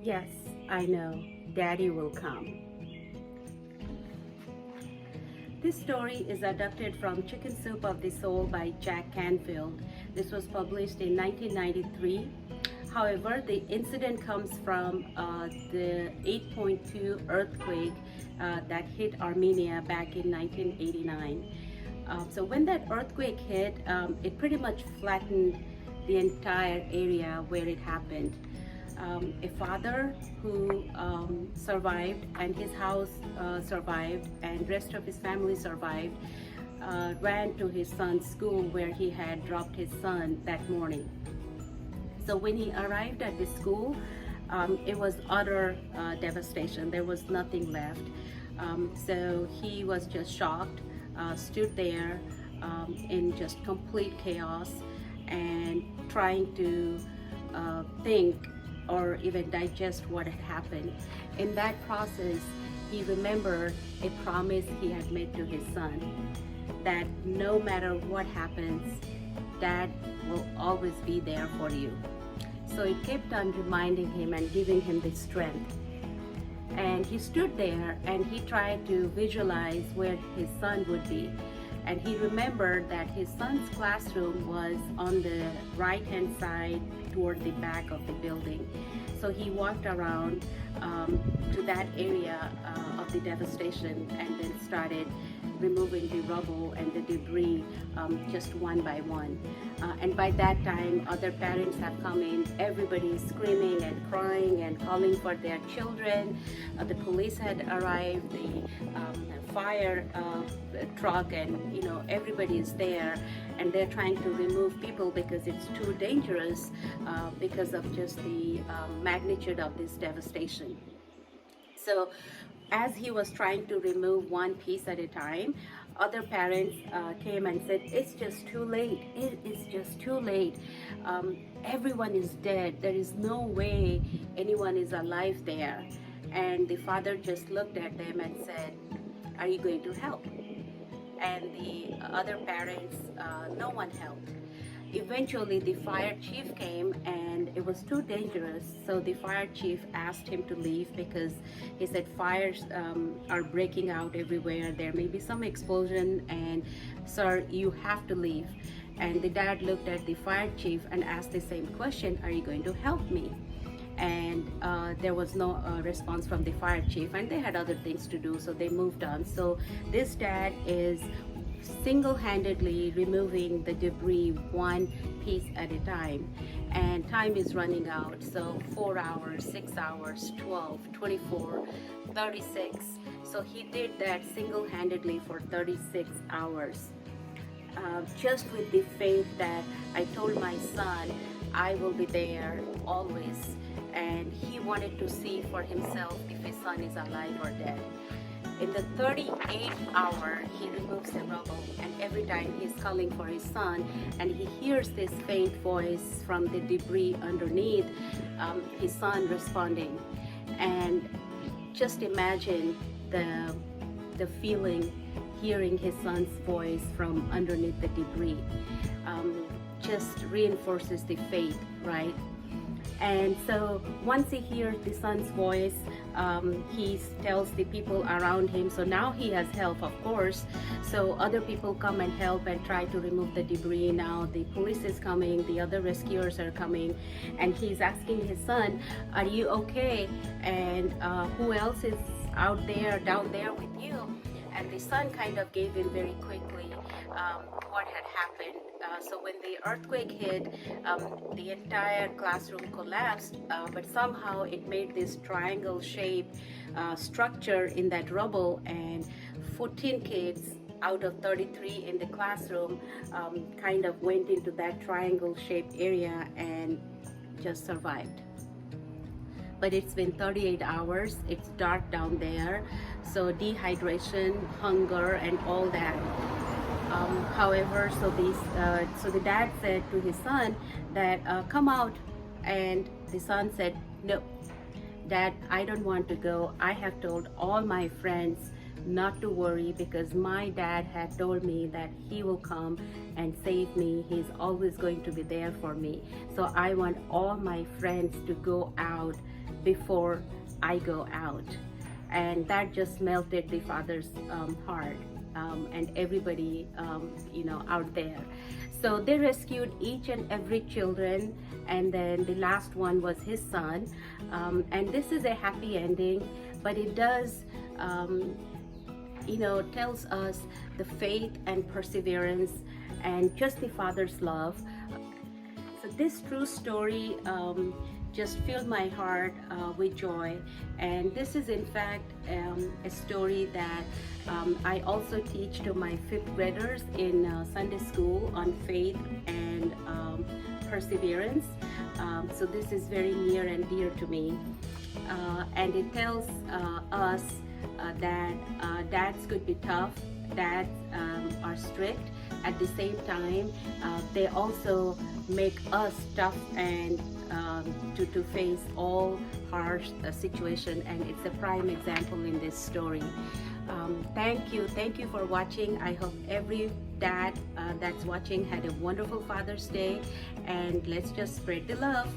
Yes, I know. Daddy will come. This story is adapted from Chicken Soup of the Soul by Jack Canfield. This was published in 1993. However, the incident comes from the 8.2 earthquake that hit Armenia back in 1989. So when that earthquake hit, it pretty much flattened the entire area where it happened. A father who survived, and his house survived, and rest of his family survived, ran to his son's school where he had dropped his son that morning. So when he arrived at the school, it was utter devastation. There was nothing left. So he was just shocked, stood there in just complete chaos and trying to think or even digest what had happened. In that process, he remembered a promise he had made to his son, that no matter what happens, Dad will always be there for you. So it kept on reminding him and giving him the strength. And he stood there and he tried to visualize where his son would be. And he remembered that his son's classroom was on the right-hand side toward the back of the building. So he walked around to that area of the devastation and then started removing the rubble and the debris just one by one. And by that time, other parents have come in. Everybody is screaming and crying and calling for their children. The police had arrived, the fire truck, and everybody is there, and they're trying to remove people because it's too dangerous because of just the magnitude of this devastation. So as he was trying to remove one piece at a time, other parents came and said, it's just too late. It is just too late. Everyone is dead. There is no way anyone is alive there. And the father just looked at them and said, are you going to help? And the other parents, no one helped. Eventually the fire chief came and it was too dangerous, so the fire chief asked him to leave because he said fires are breaking out everywhere, there may be some explosion, and sir, you have to leave. And the dad looked at the fire chief and asked the same question, are you going to help me? And there was no response from the fire chief, and they had other things to do, so they moved on. So this dad is single-handedly removing the debris one piece at a time, and time is running out. So 4 hours, 6 hours, 12, 24, 36. So he did that single-handedly for 36 hours, just with the faith that I told my son I will be there always, and he wanted to see for himself if his son is alive or dead. In the 38th hour, he removes the rubble, and every time he's calling for his son, and he hears this faint voice from the debris underneath, his son responding. And just imagine the feeling, hearing his son's voice from underneath the debris. Just reinforces the faith, right? And so once he hears the son's voice, he tells the people around him. So now he has help, of course. So other people come and help and try to remove the debris. Now the police is coming, the other rescuers are coming, and he's asking his son, are you okay? And who else is out there, down there with you? And the son kind of gave him very quickly what had happened. So when the earthquake hit, the entire classroom collapsed, but somehow it made this triangle shaped structure in that rubble, and 14 kids out of 33 in the classroom kind of went into that triangle shaped area and just survived. But it's been 38 hours, it's dark down there, so dehydration, hunger, and all that. However, so the dad said to his son that come out, and the son said, no, Dad, I don't want to go. I have told all my friends not to worry, because my dad had told me that he will come and save me. He's always going to be there for me. So I want all my friends to go out before I go out. And that just melted the father's heart, and everybody out there. So they rescued each and every children, and then the last one was his son. And this is a happy ending, but it does tells us the faith and perseverance and just the father's love. So this true story just filled my heart with joy, and this is in fact a story that I also teach to my fifth graders in Sunday school on faith and perseverance. So this is very near and dear to me, and it tells us that dads could be tough, dads are strict. At the same time, they also make us tough and to face all harsh situation, and it's a prime example in this story. Thank you for watching. I hope every dad that's watching had a wonderful Father's Day, and let's just spread the love.